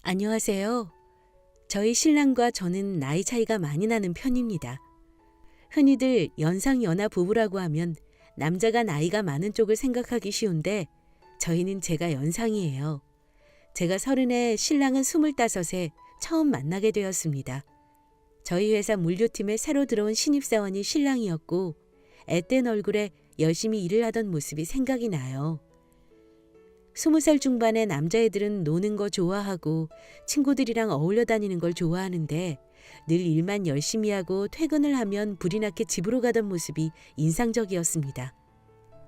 안녕하세요. 저희 신랑과 저는 나이 차이가 많이 나는 편입니다. 흔히들 연상연하 부부라고 하면 남자가 나이가 많은 쪽을 생각하기 쉬운데 저희는 제가 연상이에요. 제가 30에 신랑은 25에 처음 만나게 되었습니다. 저희 회사 물류팀에 새로 들어온 신입사원이 신랑이었고 앳된 얼굴에 열심히 일을 하던 모습이 생각이 나요. 20살 중반의 남자애들은 노는 거 좋아하고 친구들이랑 어울려 다니는 걸 좋아하는데 늘 일만 열심히 하고 퇴근을 하면 불이 나게 집으로 가던 모습이 인상적이었습니다.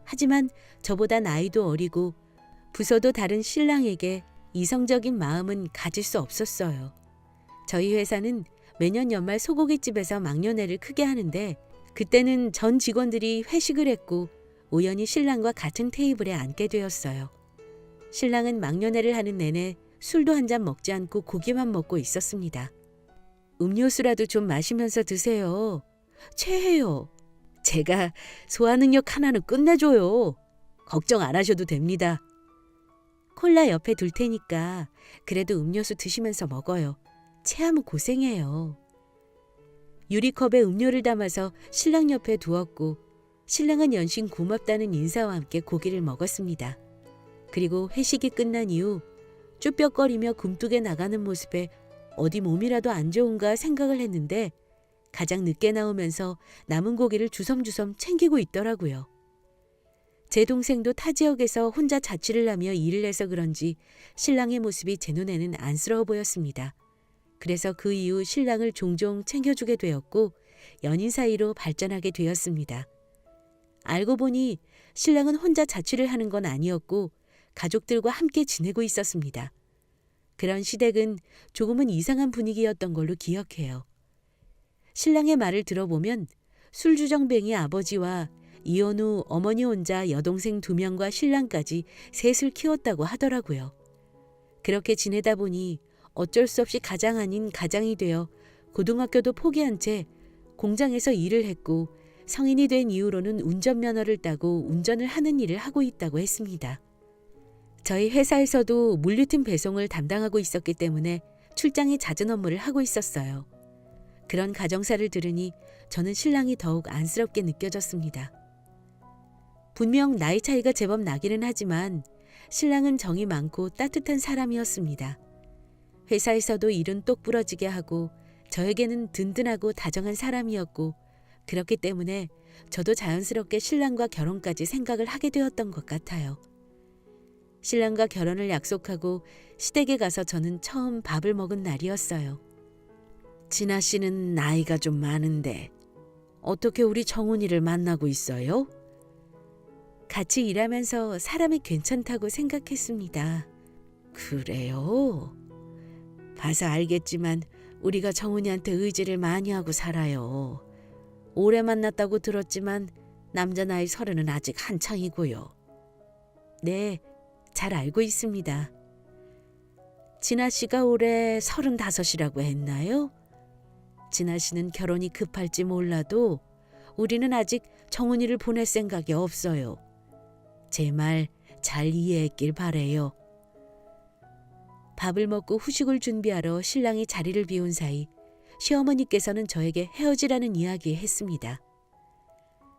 하지만 저보다 나이도 어리고 부서도 다른 신랑에게 이성적인 마음은 가질 수 없었어요. 저희 회사는 매년 연말 소고기집에서 막년회를 크게 하는데 그때는 전 직원들이 회식을 했고 우연히 신랑과 같은 테이블에 앉게 되었어요. 신랑은 막년회를 하는 내내 술도 한 잔 먹지 않고 고기만 먹고 있었습니다. 음료수라도 좀 마시면서 드세요. 체해요. 제가 소화능력 하나는 끝내줘요. 걱정 안 하셔도 됩니다. 콜라 옆에 둘 테니까 그래도 음료수 드시면서 먹어요. 체하면 고생해요. 유리컵에 음료를 담아서 신랑 옆에 두었고 신랑은 연신 고맙다는 인사와 함께 고기를 먹었습니다. 그리고 회식이 끝난 이후 쭈뼛거리며 굼뜨게 나가는 모습에 어디 몸이라도 안 좋은가 생각을 했는데 가장 늦게 나오면서 남은 고기를 주섬주섬 챙기고 있더라고요. 제 동생도 타 지역에서 혼자 자취를 하며 일을 해서 그런지 신랑의 모습이 제 눈에는 안쓰러워 보였습니다. 그래서 그 이후 신랑을 종종 챙겨주게 되었고 연인 사이로 발전하게 되었습니다. 알고 보니 신랑은 혼자 자취를 하는 건 아니었고 가족들과 함께 지내고 있었습니다. 그런 시댁은 조금은 이상한 분위기였던 걸로 기억해요. 신랑의 말을 들어보면 술주정뱅이 아버지와 이혼 후 어머니 혼자 여동생 2명과 신랑까지 셋을 키웠다고 하더라고요. 그렇게 지내다 보니 어쩔 수 없이 가장 아닌 가장이 되어 고등학교도 포기한 채 공장에서 일을 했고 성인이 된 이후로는 운전면허를 따고 운전을 하는 일을 하고 있다고 했습니다. 저희 회사에서도 물류팀 배송을 담당하고 있었기 때문에 출장이 잦은 업무를 하고 있었어요. 그런 가정사를 들으니 저는 신랑이 더욱 안쓰럽게 느껴졌습니다. 분명 나이 차이가 제법 나기는 하지만 신랑은 정이 많고 따뜻한 사람이었습니다. 회사에서도 일은 똑부러지게 하고 저에게는 든든하고 다정한 사람이었고 그렇기 때문에 저도 자연스럽게 신랑과 결혼까지 생각을 하게 되었던 것 같아요. 신랑과 결혼을 약속하고 시댁에 가서 저는 처음 밥을 먹은 날이었어요. 진아 씨는 나이가 좀 많은데 어떻게 우리 정훈이를 만나고 있어요? 같이 일하면서 사람이 괜찮다고 생각했습니다. 그래요? 봐서 알겠지만 우리가 정훈이한테 의지를 많이 하고 살아요. 오래 만났다고 들었지만 남자 나이 30은 아직 한창이고요. 네, 잘 알고 있습니다. 진아 씨가 올해 35이라고 했나요? 진아 씨는 결혼이 급할지 몰라도 우리는 아직 정훈이를 보낼 생각이 없어요. 제 말 잘 이해했길 바래요. 밥을 먹고 후식을 준비하러 신랑이 자리를 비운 사이 시어머니께서는 저에게 헤어지라는 이야기 했습니다.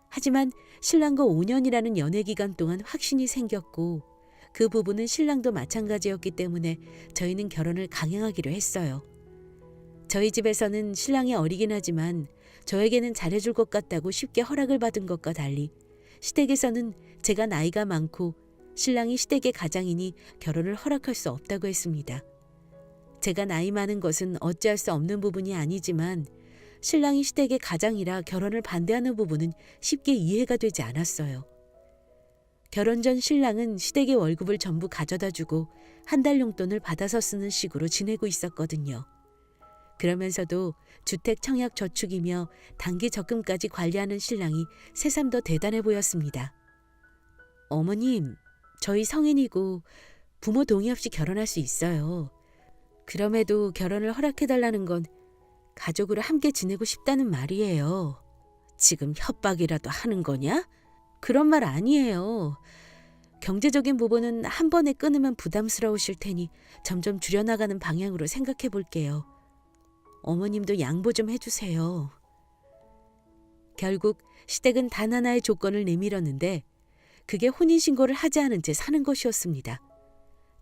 하지만 신랑과 5년이라는 연애 기간 동안 확신이 생겼고 그 부부는 신랑도 마찬가지였기 때문에 저희는 결혼을 강행하기로 했어요. 저희 집에서는 신랑이 어리긴 하지만 저에게는 잘해줄 것 같다고 쉽게 허락을 받은 것과 달리 시댁에서는 제가 나이가 많고 신랑이 시댁의 가장이니 결혼을 허락할 수 없다고 했습니다. 제가 나이 많은 것은 어찌할 수 없는 부분이 아니지만 신랑이 시댁의 가장이라 결혼을 반대하는 부분은 쉽게 이해가 되지 않았어요. 결혼 전 신랑은 시댁의 월급을 전부 가져다 주고 한 달 용돈을 받아서 쓰는 식으로 지내고 있었거든요. 그러면서도 주택 청약 저축이며 단기 적금까지 관리하는 신랑이 새삼 더 대단해 보였습니다. 어머님, 저희 성인이고 부모 동의 없이 결혼할 수 있어요. 그럼에도 결혼을 허락해달라는 건 가족으로 함께 지내고 싶다는 말이에요. 지금 협박이라도 하는 거냐? 그런 말 아니에요. 경제적인 부분은 한 번에 끊으면 부담스러우실 테니 점점 줄여나가는 방향으로 생각해 볼게요. 어머님도 양보 좀 해주세요. 결국 시댁은 단 하나의 조건을 내밀었는데 그게 혼인신고를 하지 않은 채 사는 것이었습니다.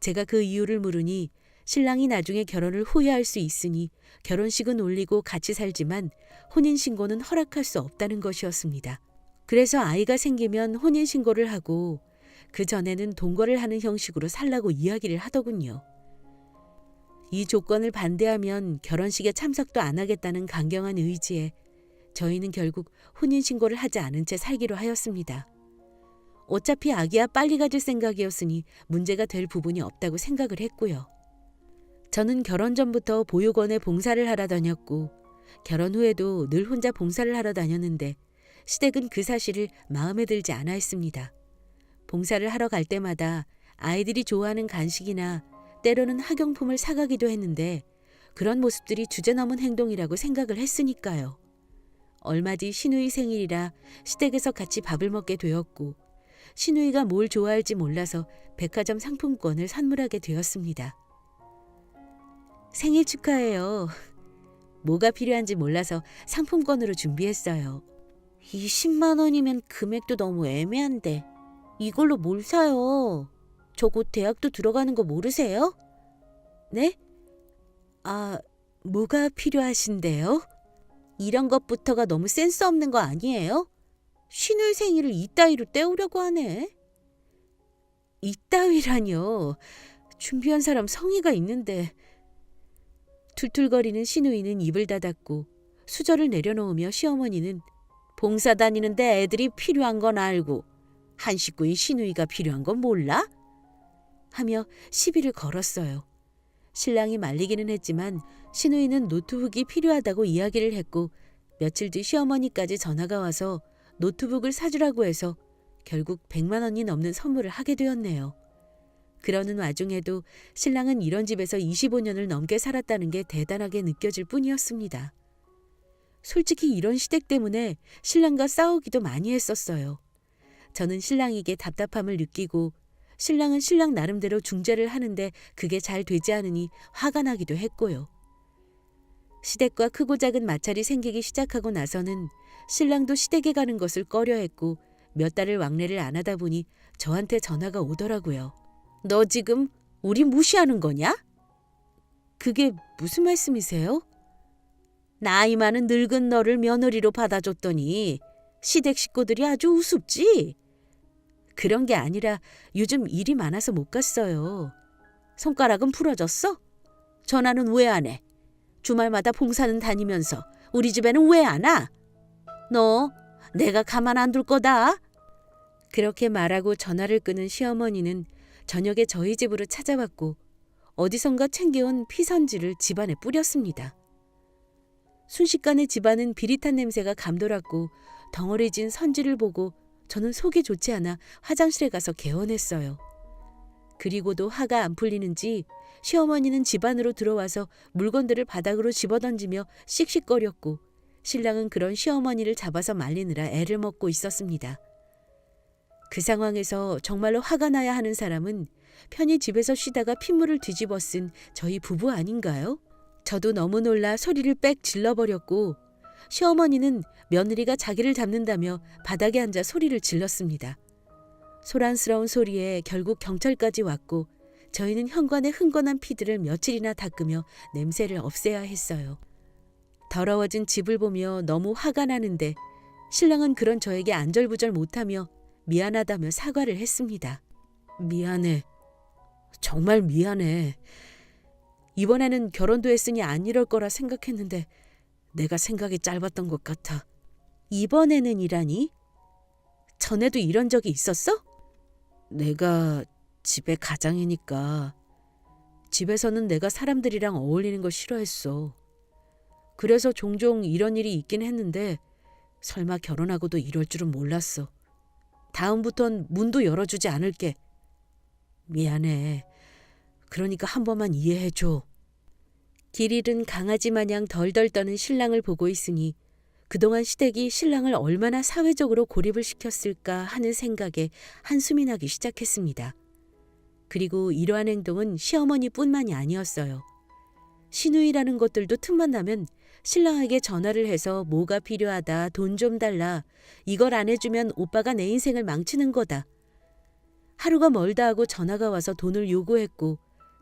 제가 그 이유를 물으니 신랑이 나중에 결혼을 후회할 수 있으니 결혼식은 올리고 같이 살지만 혼인신고는 허락할 수 없다는 것이었습니다. 그래서 아이가 생기면 혼인신고를 하고 그 전에는 동거를 하는 형식으로 살라고 이야기를 하더군요. 이 조건을 반대하면 결혼식에 참석도 안 하겠다는 강경한 의지에 저희는 결국 혼인신고를 하지 않은 채 살기로 하였습니다. 어차피 아기야 빨리 가질 생각이었으니 문제가 될 부분이 없다고 생각을 했고요. 저는 결혼 전부터 보육원에 봉사를 하러 다녔고 결혼 후에도 늘 혼자 봉사를 하러 다녔는데 시댁은 그 사실을 마음에 들지 않아 했습니다. 봉사를 하러 갈 때마다 아이들이 좋아하는 간식이나 때로는 학용품을 사가기도 했는데 그런 모습들이 주제넘은 행동이라고 생각을 했으니까요. 얼마 뒤 시누이 생일이라 시댁에서 같이 밥을 먹게 되었고 시누이가 뭘 좋아할지 몰라서 백화점 상품권을 선물하게 되었습니다. 생일 축하해요. 뭐가 필요한지 몰라서 상품권으로 준비했어요. 20만 원이면 금액도 너무 애매한데 이걸로 뭘 사요? 저 곧 대학도 들어가는 거 모르세요? 네? 뭐가 필요하신데요? 이런 것부터가 너무 센스 없는 거 아니에요? 시누이 생일을 이따위로 때우려고 하네. 이따위라뇨. 준비한 사람 성의가 있는데. 툴툴거리는 시누이는 입을 닫았고 수저를 내려놓으며 시어머니는 봉사 다니는데 애들이 필요한 건 알고 한 식구인 시누이가 필요한 건 몰라? 하며 시비를 걸었어요. 신랑이 말리기는 했지만 시누이는 노트북이 필요하다고 이야기를 했고 며칠 뒤 시어머니까지 전화가 와서 노트북을 사주라고 해서 결국 100만 원이 넘는 선물을 하게 되었네요. 그러는 와중에도 신랑은 이런 집에서 25년을 넘게 살았다는 게 대단하게 느껴질 뿐이었습니다. 솔직히 이런 시댁 때문에 신랑과 싸우기도 많이 했었어요. 저는 신랑에게 답답함을 느끼고 신랑은 신랑 나름대로 중재를 하는데 그게 잘 되지 않으니 화가 나기도 했고요. 시댁과 크고 작은 마찰이 생기기 시작하고 나서는 신랑도 시댁에 가는 것을 꺼려했고 몇 달을 왕래를 안 하다 보니 저한테 전화가 오더라고요. 너 지금 우리 무시하는 거냐? 그게 무슨 말씀이세요? 나이 많은 늙은 너를 며느리로 받아줬더니 시댁 식구들이 아주 우습지? 그런 게 아니라 요즘 일이 많아서 못 갔어요. 손가락은 부러졌어? 전화는 왜 안 해? 주말마다 봉사는 다니면서 우리 집에는 왜 안 와? 너 내가 가만 안 둘 거다. 그렇게 말하고 전화를 끊은 시어머니는 저녁에 저희 집으로 찾아왔고 어디선가 챙겨온 피선지를 집안에 뿌렸습니다. 순식간에 집안은 비릿한 냄새가 감돌았고 덩어리진 선지를 보고 저는 속이 좋지 않아 화장실에 가서 개원했어요. 그리고도 화가 안 풀리는지 시어머니는 집 안으로 들어와서 물건들을 바닥으로 집어던지며 씩씩거렸고 신랑은 그런 시어머니를 잡아서 말리느라 애를 먹고 있었습니다. 그 상황에서 정말로 화가 나야 하는 사람은 편히 집에서 쉬다가 핏물을 뒤집어 쓴 저희 부부 아닌가요? 저도 너무 놀라 소리를 빽 질러버렸고 시어머니는 며느리가 자기를 잡는다며 바닥에 앉아 소리를 질렀습니다. 소란스러운 소리에 결국 경찰까지 왔고 저희는 현관에 흥건한 피들을 며칠이나 닦으며 냄새를 없애야 했어요. 더러워진 집을 보며 너무 화가 나는데 신랑은 그런 저에게 안절부절 못하며 미안하다며 사과를 했습니다. 미안해. 정말 미안해. 이번에는 결혼도 했으니 안 이럴 거라 생각했는데 내가 생각이 짧았던 것 같아. 이번에는 이라니? 전에도 이런 적이 있었어? 내가 집의 가장이니까 집에서는 내가 사람들이랑 어울리는 거 싫어했어. 그래서 종종 이런 일이 있긴 했는데 설마 결혼하고도 이럴 줄은 몰랐어. 다음부턴 문도 열어주지 않을게. 미안해. 그러니까 한 번만 이해해줘. 길 잃은 강아지 마냥 덜덜 떠는 신랑을 보고 있으니 그동안 시댁이 신랑을 얼마나 사회적으로 고립을 시켰을까 하는 생각에 한숨이 나기 시작했습니다. 그리고 이러한 행동은 시어머니뿐만이 아니었어요. 시누이라는 것들도 틈만 나면 신랑에게 전화를 해서 뭐가 필요하다, 돈 좀 달라, 이걸 안 해주면 오빠가 내 인생을 망치는 거다. 하루가 멀다 하고 전화가 와서 돈을 요구했고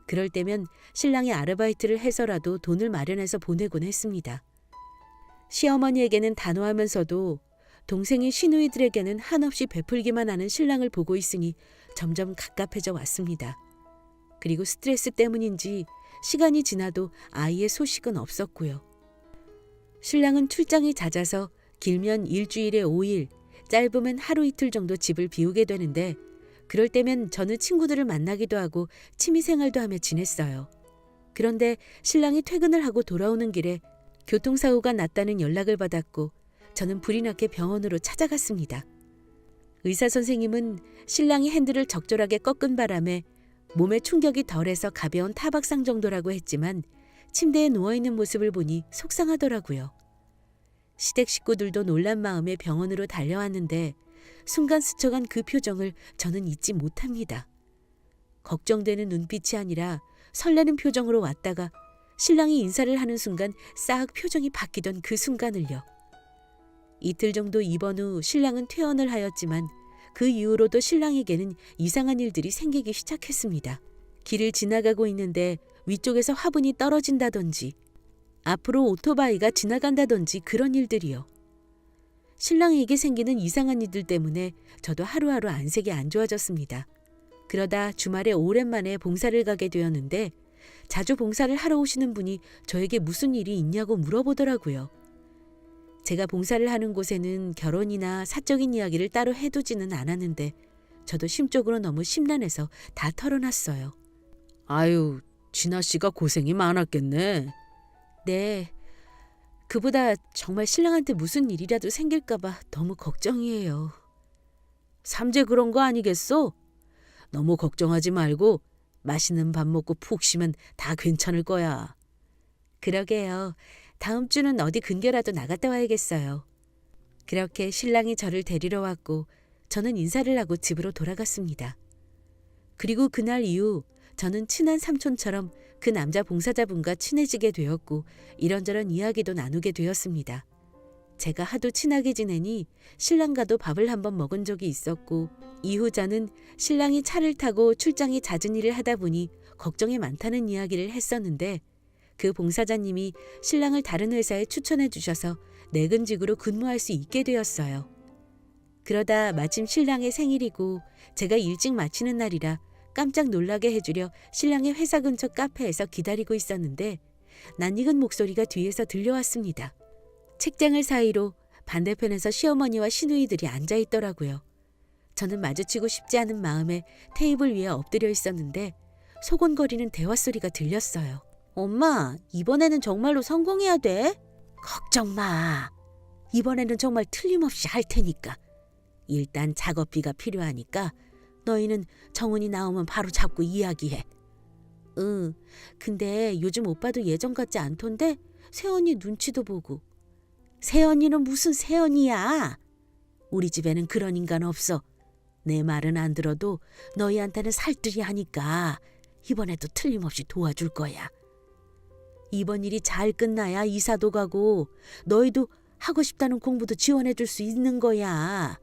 그럴 때면 신랑이 아르바이트를 해서라도 돈을 마련해서 보내곤 했습니다. 시어머니에게는 단호하면서도 동생인 시누이들에게는 한없이 베풀기만 하는 신랑을 보고 있으니 점점 갑갑해져 왔습니다. 그리고 스트레스 때문인지 시간이 지나도 아이의 소식은 없었고요. 신랑은 출장이 잦아서 길면 일주일에 5일, 짧으면 하루 이틀 정도 집을 비우게 되는데 그럴 때면 저는 친구들을 만나기도 하고 취미생활도 하며 지냈어요. 그런데 신랑이 퇴근을 하고 돌아오는 길에 교통사고가 났다는 연락을 받았고 저는 불이 나게 병원으로 찾아갔습니다. 의사 선생님은 신랑이 핸들을 적절하게 꺾은 바람에 몸에 충격이 덜해서 가벼운 타박상 정도라고 했지만 침대에 누워있는 모습을 보니 속상하더라고요. 시댁 식구들도 놀란 마음에 병원으로 달려왔는데 순간 스쳐간 그 표정을 저는 잊지 못합니다. 걱정되는 눈빛이 아니라 설레는 표정으로 왔다가 신랑이 인사를 하는 순간 싹 표정이 바뀌던 그 순간을요. 이틀 정도 입원 후 신랑은 퇴원을 하였지만 그 이후로도 신랑에게는 이상한 일들이 생기기 시작했습니다. 길을 지나가고 있는데 위쪽에서 화분이 떨어진다든지 앞으로 오토바이가 지나간다든지 그런 일들이요. 신랑에게 생기는 이상한 일들 때문에 저도 하루하루 안색이 안 좋아졌습니다. 그러다 주말에 오랜만에 봉사를 가게 되었는데 자주 봉사를 하러 오시는 분이 저에게 무슨 일이 있냐고 물어보더라고요. 제가 봉사를 하는 곳에는 결혼이나 사적인 이야기를 따로 해두지는 않았는데 저도 심적으로 너무 심란해서 다 털어놨어요. 아유, 진아 씨가 고생이 많았겠네. 네. 그보다 정말 신랑한테 무슨 일이라도 생길까 봐 너무 걱정이에요. 삼재 그런 거 아니겠어? 너무 걱정하지 말고 맛있는 밥 먹고 푹 쉬면 다 괜찮을 거야. 그러게요. 다음 주는 어디 근교라도 나갔다 와야겠어요. 그렇게 신랑이 저를 데리러 왔고 저는 인사를 하고 집으로 돌아갔습니다. 그리고 그날 이후 저는 친한 삼촌처럼 그 남자 봉사자분과 친해지게 되었고 이런저런 이야기도 나누게 되었습니다. 제가 하도 친하게 지내니 신랑과도 밥을 한번 먹은 적이 있었고 이후 저는 신랑이 차를 타고 출장이 잦은 일을 하다 보니 걱정이 많다는 이야기를 했었는데 그 봉사자님이 신랑을 다른 회사에 추천해 주셔서 내근직으로 근무할 수 있게 되었어요. 그러다 마침 신랑의 생일이고 제가 일찍 마치는 날이라 깜짝 놀라게 해주려 신랑의 회사 근처 카페에서 기다리고 있었는데 낯익은 목소리가 뒤에서 들려왔습니다. 책장을 사이로 반대편에서 시어머니와 시누이들이 앉아있더라고요. 저는 마주치고 싶지 않은 마음에 테이블 위에 엎드려 있었는데 소곤거리는 대화 소리가 들렸어요. 엄마, 이번에는 정말로 성공해야 돼? 걱정 마. 이번에는 정말 틀림없이 할 테니까. 일단 작업비가 필요하니까 너희는 정훈이 나오면 바로 잡고 이야기해. 응, 근데 요즘 오빠도 예전 같지 않던데 새언니 눈치도 보고. 새언니는 무슨 새언니야? 우리 집에는 그런 인간 없어. 내 말은 안 들어도 너희한테는 살뜰히 하니까 이번에도 틀림없이 도와줄 거야. 이번 일이 잘 끝나야 이사도 가고 너희도 하고 싶다는 공부도 지원해 줄 수 있는 거야.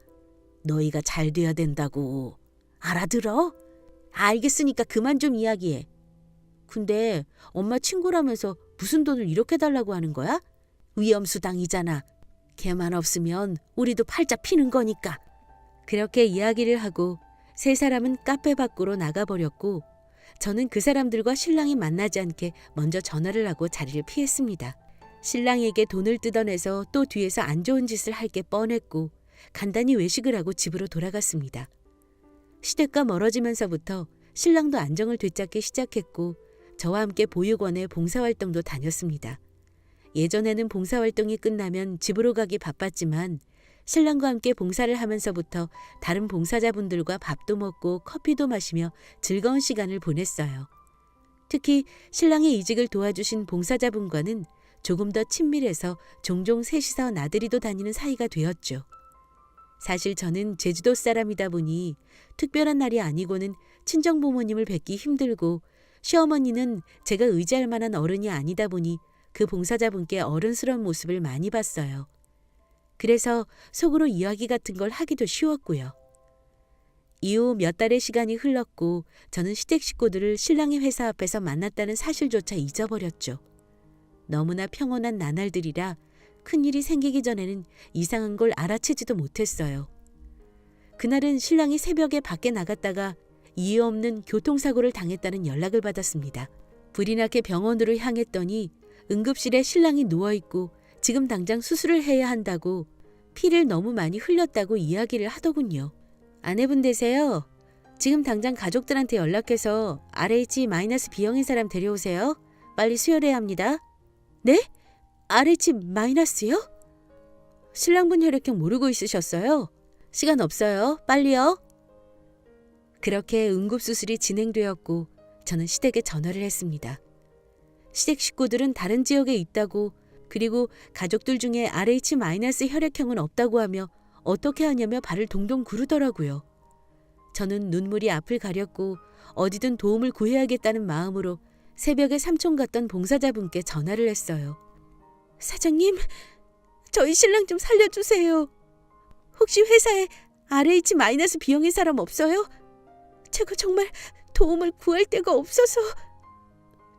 너희가 잘 돼야 된다고. 알아들어? 알겠으니까 그만 좀 이야기해. 근데 엄마 친구라면서 무슨 돈을 이렇게 달라고 하는 거야? 위험수당이잖아. 걔만 없으면 우리도 팔자 피는 거니까. 그렇게 이야기를 하고 세 사람은 카페 밖으로 나가버렸고 저는 그 사람들과 신랑이 만나지 않게 먼저 전화를 하고 자리를 피했습니다. 신랑에게 돈을 뜯어내서 또 뒤에서 안 좋은 짓을 할 게 뻔했고 간단히 외식을 하고 집으로 돌아갔습니다. 시댁과 멀어지면서부터 신랑도 안정을 되찾기 시작했고 저와 함께 보육원에 봉사활동도 다녔습니다. 예전에는 봉사활동이 끝나면 집으로 가기 바빴지만 신랑과 함께 봉사를 하면서부터 다른 봉사자분들과 밥도 먹고 커피도 마시며 즐거운 시간을 보냈어요. 특히 신랑의 이직을 도와주신 봉사자분과는 조금 더 친밀해서 종종 셋이서 나들이도 다니는 사이가 되었죠. 사실 저는 제주도 사람이다 보니 특별한 날이 아니고는 친정 부모님을 뵙기 힘들고 시어머니는 제가 의지할 만한 어른이 아니다 보니 그 봉사자분께 어른스러운 모습을 많이 봤어요. 그래서 속으로 이야기 같은 걸 하기도 쉬웠고요. 이후 몇 달의 시간이 흘렀고 저는 시댁 식구들을 신랑의 회사 앞에서 만났다는 사실조차 잊어버렸죠. 너무나 평온한 나날들이라 큰일이 생기기 전에는 이상한 걸 알아채지도 못했어요. 그날은 신랑이 새벽에 밖에 나갔다가 이유 없는 교통사고를 당했다는 연락을 받았습니다. 불이 나게 병원으로 향했더니 응급실에 신랑이 누워있고 지금 당장 수술을 해야 한다고 피를 너무 많이 흘렸다고 이야기를 하더군요. 아내분 되세요? 지금 당장 가족들한테 연락해서 RH-B형인 사람 데려오세요. 빨리 수혈해야 합니다. 네? RH-요? 신랑분 혈액형 모르고 있으셨어요? 시간 없어요. 빨리요. 그렇게 응급수술이 진행되었고 저는 시댁에 전화를 했습니다. 시댁 식구들은 다른 지역에 있다고 그리고 가족들 중에 RH- 혈액형은 없다고 하며 어떻게 하냐며 발을 동동 구르더라고요. 저는 눈물이 앞을 가렸고 어디든 도움을 구해야겠다는 마음으로 새벽에 삼촌 같던 봉사자분께 전화를 했어요. 사장님, 저희 신랑 좀 살려주세요. 혹시 회사에 RH-B형인 사람 없어요? 제가 정말 도움을 구할 데가 없어서.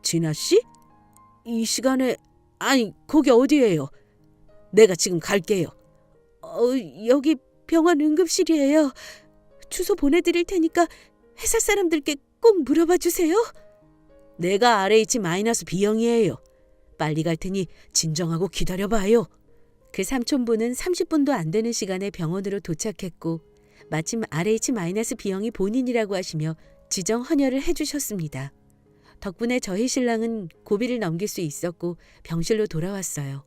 진아 씨? 이 시간에 아니 거기 어디예요? 내가 지금 갈게요. 여기 병원 응급실이에요. 주소 보내드릴 테니까 회사 사람들께 꼭 물어봐 주세요. 내가 RH-B형이에요. 빨리 갈 테니 진정하고 기다려봐요. 그 삼촌분은 30분도 안 되는 시간에 병원으로 도착했고 마침 RH-B형이 본인이라고 하시며 지정 헌혈을 해주셨습니다. 덕분에 저희 신랑은 고비를 넘길 수 있었고 병실로 돌아왔어요.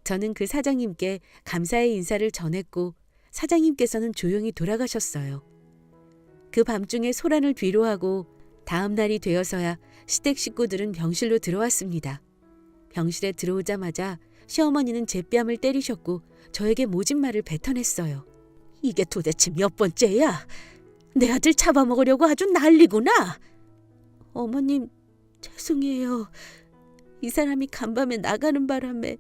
저는 그 사장님께 감사의 인사를 전했고 사장님께서는 조용히 돌아가셨어요. 그 밤중에 소란을 뒤로하고 다음 날이 되어서야 시댁 식구들은 병실로 들어왔습니다. 병실에 들어오자마자 시어머니는 제 뺨을 때리셨고 저에게 모진 말을 뱉어냈어요. 이게 도대체 몇 번째야? 내 아들 잡아먹으려고 아주 난리구나. 어머님, 죄송해요. 이 사람이 간밤에 나가는 바람에.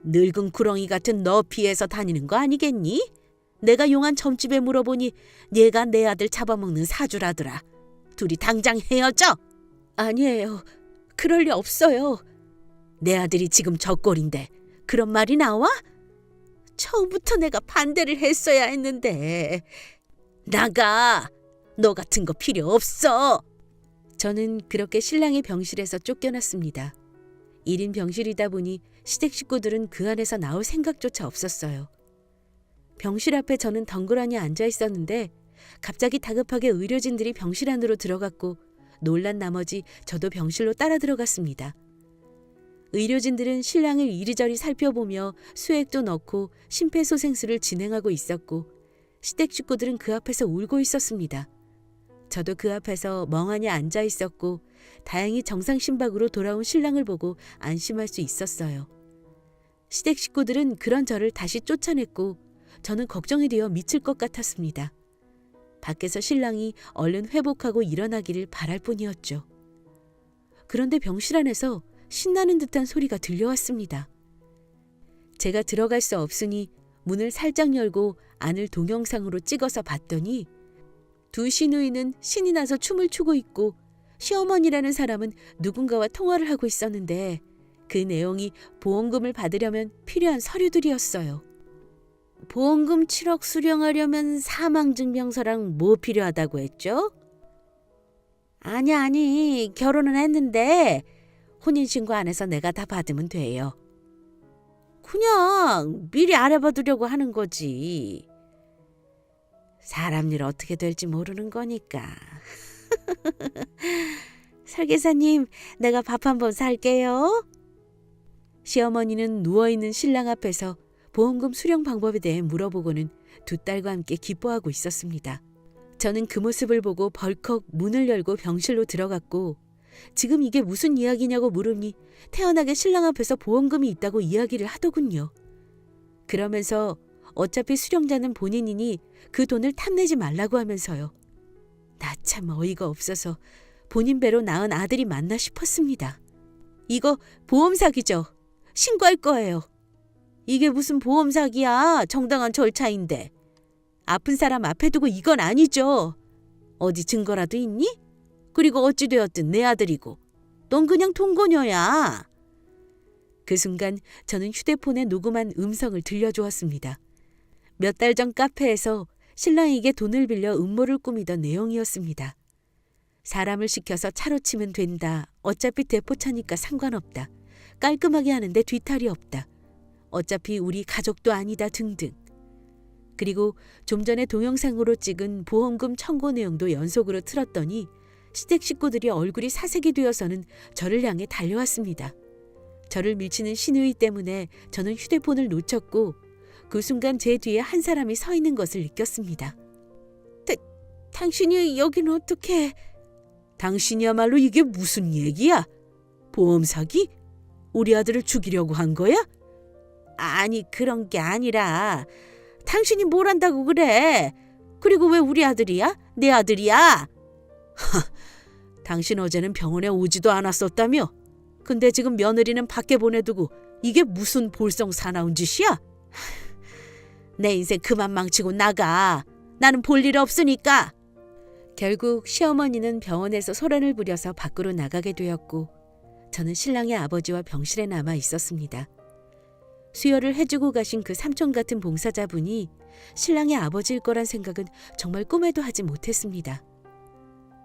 늙은 구렁이 같은 너 피해서 다니는 거 아니겠니? 내가 용한 점집에 물어보니 얘가 내 아들 잡아먹는 사주라더라. 둘이 당장 헤어져. 아니에요. 그럴 리 없어요. 내 아들이 지금 저 꼴인데 그런 말이 나와? 처음부터 내가 반대를 했어야 했는데. 나가. 너 같은 거 필요 없어. 저는 그렇게 신랑의 병실에서 쫓겨났습니다. 1인 병실이다 보니 시댁 식구들은 그 안에서 나올 생각조차 없었어요. 병실 앞에 저는 덩그러니 앉아 있었는데 갑자기 다급하게 의료진들이 병실 안으로 들어갔고 놀란 나머지 저도 병실로 따라 들어갔습니다. 의료진들은 신랑을 이리저리 살펴보며 수액도 넣고 심폐소생술을 진행하고 있었고 시댁 식구들은 그 앞에서 울고 있었습니다. 저도 그 앞에서 멍하니 앉아 있었고 다행히 정상 심박으로 돌아온 신랑을 보고 안심할 수 있었어요. 시댁 식구들은 그런 저를 다시 쫓아냈고 저는 걱정이 되어 미칠 것 같았습니다. 밖에서 신랑이 얼른 회복하고 일어나기를 바랄 뿐이었죠. 그런데 병실 안에서 신나는 듯한 소리가 들려왔습니다. 제가 들어갈 수 없으니 문을 살짝 열고 안을 동영상으로 찍어서 봤더니 두 시누이는 신이 나서 춤을 추고 있고 시어머니라는 사람은 누군가와 통화를 하고 있었는데 그 내용이 보험금을 받으려면 필요한 서류들이었어요. 보험금 7억 수령하려면 사망증명서랑 뭐 필요하다고 했죠? 아니 결혼은 했는데 혼인신고 안 해서 내가 다 받으면 돼요. 그냥 미리 알아봐두려고 하는 거지. 사람 일 어떻게 될지 모르는 거니까. 설계사님, 내가 밥 한번 살게요. 시어머니는 누워있는 신랑 앞에서 보험금 수령 방법에 대해 물어보고는 두 딸과 함께 기뻐하고 있었습니다. 저는 그 모습을 보고 벌컥 문을 열고 병실로 들어갔고 지금 이게 무슨 이야기냐고 물으니 태연하게 신랑 앞에서 보험금이 있다고 이야기를 하더군요. 그러면서 어차피 수령자는 본인이니 그 돈을 탐내지 말라고 하면서요. 나 참 어이가 없어서 본인 배로 낳은 아들이 맞나 싶었습니다. 이거 보험 사기죠. 신고할 거예요. 이게 무슨 보험 사기야. 정당한 절차인데. 아픈 사람 앞에 두고 이건 아니죠. 어디 증거라도 있니? 그리고 어찌되었든 내 아들이고 넌 그냥 동거녀야. 그 순간 저는 휴대폰에 녹음한 음성을 들려주었습니다. 몇 달 전 카페에서 신랑에게 돈을 빌려 음모를 꾸미던 내용이었습니다. 사람을 시켜서 차로 치면 된다. 어차피 대포차니까 상관없다. 깔끔하게 하는데 뒤탈이 없다. 어차피 우리 가족도 아니다 등등. 그리고 좀 전에 동영상으로 찍은 보험금 청구 내용도 연속으로 틀었더니 시댁 식구들이 얼굴이 사색이 되어서는 저를 향해 달려왔습니다. 저를 밀치는 신우이 때문에 저는 휴대폰을 놓쳤고 그 순간 제 뒤에 한 사람이 서 있는 것을 느꼈습니다. 당신이 여긴 어떻게... 당신이야말로 이게 무슨 얘기야? 보험 사기? 우리 아들을 죽이려고 한 거야? 아니 그런 게 아니라 당신이 뭘 한다고 그래? 그리고 왜 우리 아들이야? 내 아들이야? 당신 어제는 병원에 오지도 않았었다며? 근데 지금 며느리는 밖에 보내두고 이게 무슨 볼성 사나운 짓이야? 내 인생 그만 망치고 나가. 나는 볼 일 없으니까. 결국 시어머니는 병원에서 소란을 부려서 밖으로 나가게 되었고 저는 신랑의 아버지와 병실에 남아 있었습니다. 수혈을 해주고 가신 그 삼촌 같은 봉사자분이 신랑의 아버지일 거란 생각은 정말 꿈에도 하지 못했습니다.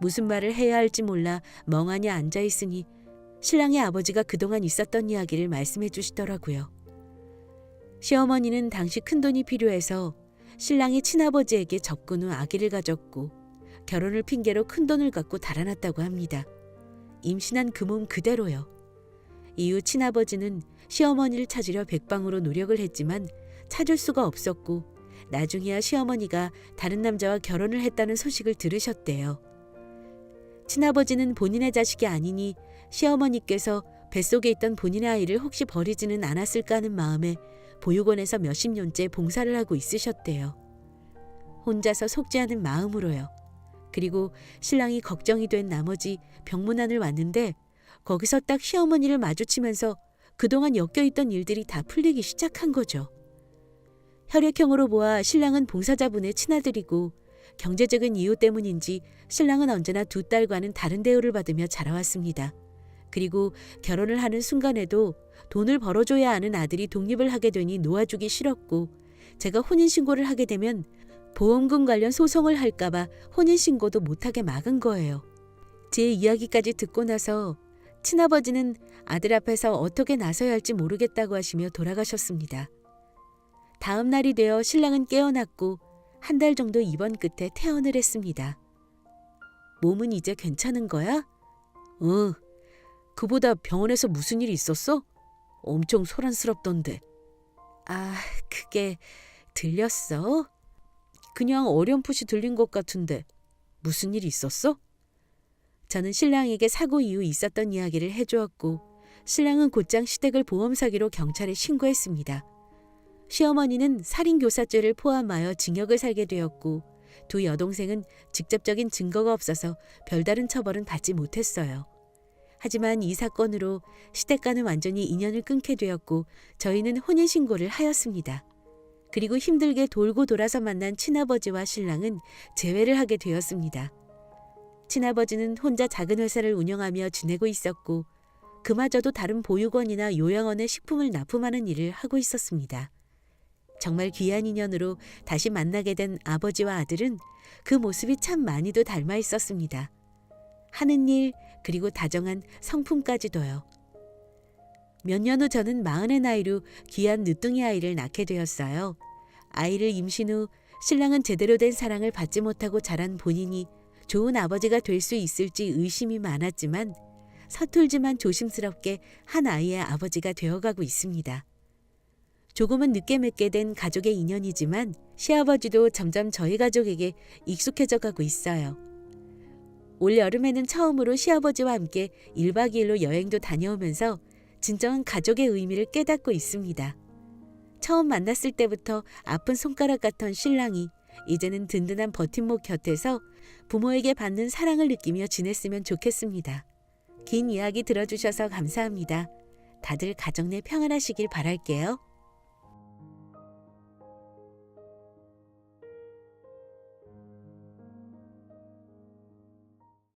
무슨 말을 해야 할지 몰라 멍하니 앉아있으니 신랑의 아버지가 그동안 있었던 이야기를 말씀해 주시더라고요. 시어머니는 당시 큰돈이 필요해서 신랑이 친아버지에게 접근 후 아기를 가졌고 결혼을 핑계로 큰돈을 갖고 달아났다고 합니다. 임신한 그 몸 그대로요. 이후 친아버지는 시어머니를 찾으려 백방으로 노력을 했지만 찾을 수가 없었고 나중에야 시어머니가 다른 남자와 결혼을 했다는 소식을 들으셨대요. 친아버지는 본인의 자식이 아니니 시어머니께서 뱃속에 있던 본인의 아이를 혹시 버리지는 않았을까 하는 마음에 보육원에서 몇십 년째 봉사를 하고 있으셨대요. 혼자서 속지 않은 마음으로요. 그리고 신랑이 걱정이 된 나머지 병문안을 왔는데 거기서 딱 시어머니를 마주치면서 그동안 엮여있던 일들이 다 풀리기 시작한 거죠. 혈액형으로 보아 신랑은 봉사자분의 친아들이고 경제적인 이유 때문인지 신랑은 언제나 두 딸과는 다른 대우를 받으며 자라왔습니다. 그리고 결혼을 하는 순간에도 돈을 벌어줘야 하는 아들이 독립을 하게 되니 놓아주기 싫었고 제가 혼인신고를 하게 되면 보험금 관련 소송을 할까봐 혼인신고도 못하게 막은 거예요. 제 이야기까지 듣고 나서 친아버지는 아들 앞에서 어떻게 나서야 할지 모르겠다고 하시며 돌아가셨습니다. 다음 날이 되어 신랑은 깨어났고 한 달 정도 입원 끝에 퇴원을 했습니다. 몸은 이제 괜찮은 거야? 그보다 병원에서 무슨 일이 있었어? 엄청 소란스럽던데. 아, 그게 들렸어? 그냥 어렴풋이 들린 것 같은데 무슨 일이 있었어? 저는 신랑에게 사고 이후 있었던 이야기를 해주었고 신랑은 곧장 시댁을 보험 사기로 경찰에 신고했습니다. 시어머니는 살인교사죄를 포함하여 징역을 살게 되었고 두 여동생은 직접적인 증거가 없어서 별다른 처벌은 받지 못했어요. 하지만 이 사건으로 시댁과는 완전히 인연을 끊게 되었고 저희는 혼인신고를 하였습니다. 그리고 힘들게 돌고 돌아서 만난 친아버지와 신랑은 재회를 하게 되었습니다. 친아버지는 혼자 작은 회사를 운영하며 지내고 있었고 그마저도 다른 보육원이나 요양원에 식품을 납품하는 일을 하고 있었습니다. 정말 귀한 인연으로 다시 만나게 된 아버지와 아들은 그 모습이 참 많이도 닮아 있었습니다. 하는 일 그리고 다정한 성품까지도요. 몇 년 후 저는 40의 나이로 귀한 늦둥이 아이를 낳게 되었어요. 아이를 임신 후 신랑은 제대로 된 사랑을 받지 못하고 자란 본인이 좋은 아버지가 될 수 있을지 의심이 많았지만 서툴지만 조심스럽게 한 아이의 아버지가 되어가고 있습니다. 조금은 늦게 맺게 된 가족의 인연이지만 시아버지도 점점 저희 가족에게 익숙해져 가고 있어요. 올 여름에는 처음으로 시아버지와 함께 1박 2일로 여행도 다녀오면서 진정한 가족의 의미를 깨닫고 있습니다. 처음 만났을 때부터 아픈 손가락 같던 신랑이 이제는 든든한 버팀목 곁에서 부모에게 받는 사랑을 느끼며 지냈으면 좋겠습니다. 긴 이야기 들어주셔서 감사합니다. 다들 가정 내 평안하시길 바랄게요.